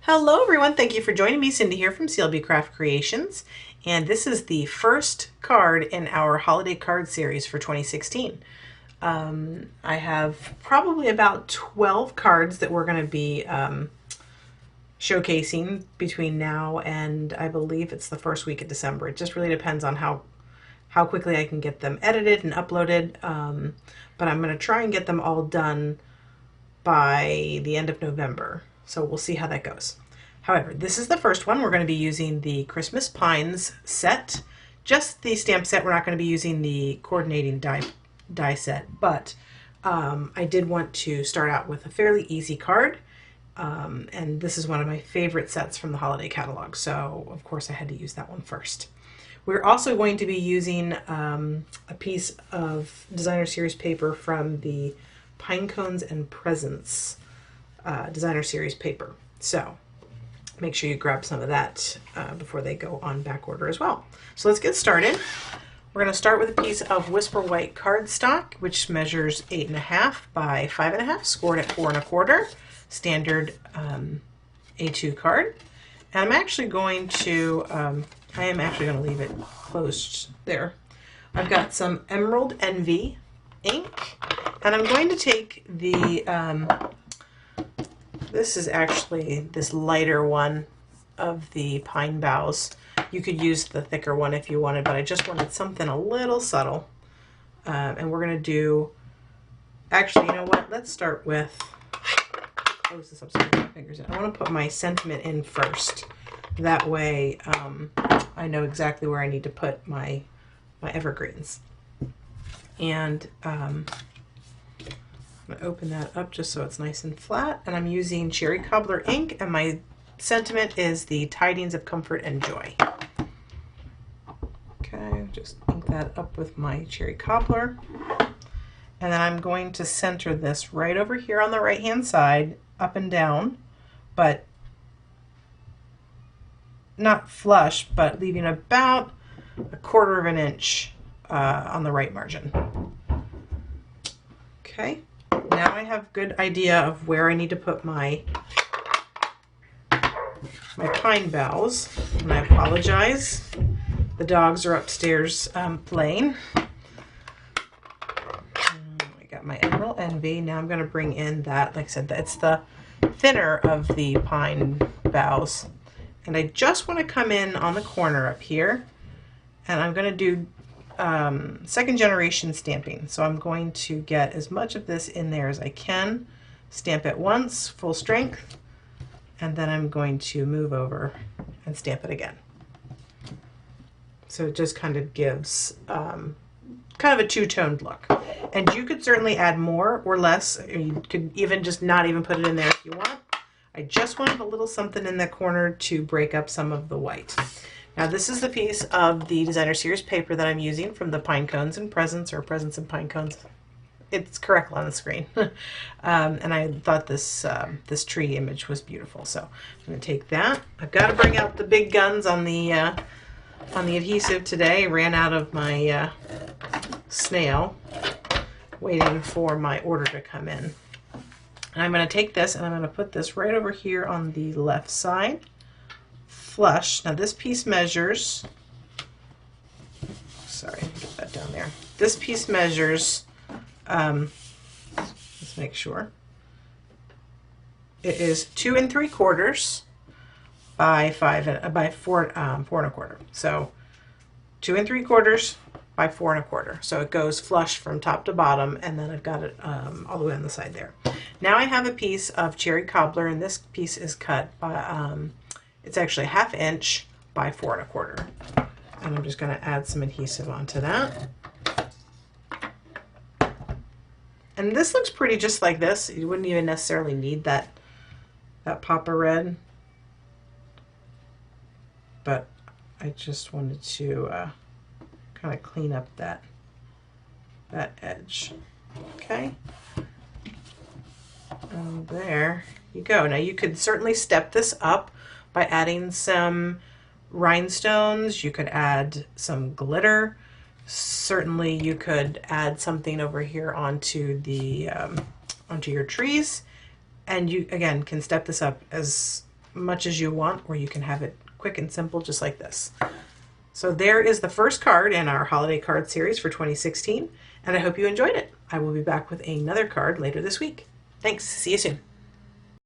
Hello everyone, thank you for joining me. Cindy here from CLB Craft Creations, and this is the first card in our holiday card series for 2016. I have probably about 12 cards that we're going to be showcasing between now and I believe it's the first week of December. It just really depends on how quickly I can get them edited and uploaded, but I'm going to try and get them all done by the end of November. So we'll see how that goes. However, this is the first one. We're going to be using the Christmas Pines set, just the stamp set. We're not going to be using the coordinating die set, but I did want to start out with a fairly easy card, and this is one of my favorite sets from the holiday catalog, so of course I had to use that one first. We're also going to be using a piece of designer series paper from the Pinecones and Presents designer series paper. So make sure you grab some of that before they go on back order as well. So let's get started. We're going to start with a piece of Whisper White cardstock, which measures 8.5 by 5.5, scored at 4 1/4, standard A2 card. And I'm actually going to, I am actually going to leave it closed there. I've got some Emerald Envy ink, and I'm going to take the, this is actually this lighter one of the pine boughs. You could use the thicker one if you wanted, but I just wanted something a little subtle. And we're going to do, actually, you know what? Let's start with, close this up so I can put my fingers in. I want to put my sentiment in first. That way I know exactly where I need to put my evergreens. And I'm going to open that up just so it's nice and flat. And I'm using Cherry Cobbler ink, and my sentiment is the Tidings of Comfort and Joy. Okay, just ink that up with my Cherry Cobbler. And then I'm going to center this right over here on the right hand side, up and down, but not flush, but leaving about 1/4 of an inch on the right margin. Okay, now I have a good idea of where I need to put my pine boughs, and I apologize. The dogs are upstairs playing. I got my Emerald Envy. Now I'm going to bring in that, like I said, it's the thinner of the pine boughs. And I just want to come in on the corner up here, and I'm going to do second generation stamping. So I'm going to get as much of this in there as I can, stamp it once, full strength, and then I'm going to move over and stamp it again. So it just kind of gives kind of a two-toned look. And you could certainly add more or less, or you could even just not even put it in there if you want. I just wanted a little something in the corner to break up some of the white. Now this is the piece of the designer series paper that I'm using from the Pinecones and Presents, or Presents and Pinecones. It's correct on the screen. And I thought this this tree image was beautiful, so I'm going to take that. I've got to bring out the big guns on the adhesive today. I ran out of my snail, waiting for my order to come in. And I'm going to take this and I'm going to put this right over here on the left side, flush. Now this piece measures, sorry, get that down there. This piece measures, let's make sure, it is 2 3/4 by 4 1/4. So 2 3/4 by 4 1/4. So it goes flush from top to bottom, and then I've got it all the way on the side there. Now I have a piece of Cherry Cobbler, and this piece is cut by, it's actually 1/2 inch by 4 1/4. And I'm just going to add some adhesive onto that. And this looks pretty just like this. You wouldn't even necessarily need that pop of red. But I just wanted to kind of clean up that edge. Okay. And there you go. Now you could certainly step this up by adding some rhinestones. You could add some glitter. Certainly you could add something over here onto the onto your trees, and you again can step this up as much as you want, or you can have it quick and simple just like this. So there is the first card in our holiday card series for 2016, and I hope you enjoyed it. I will be back with another card later this week. Thanks. See you soon.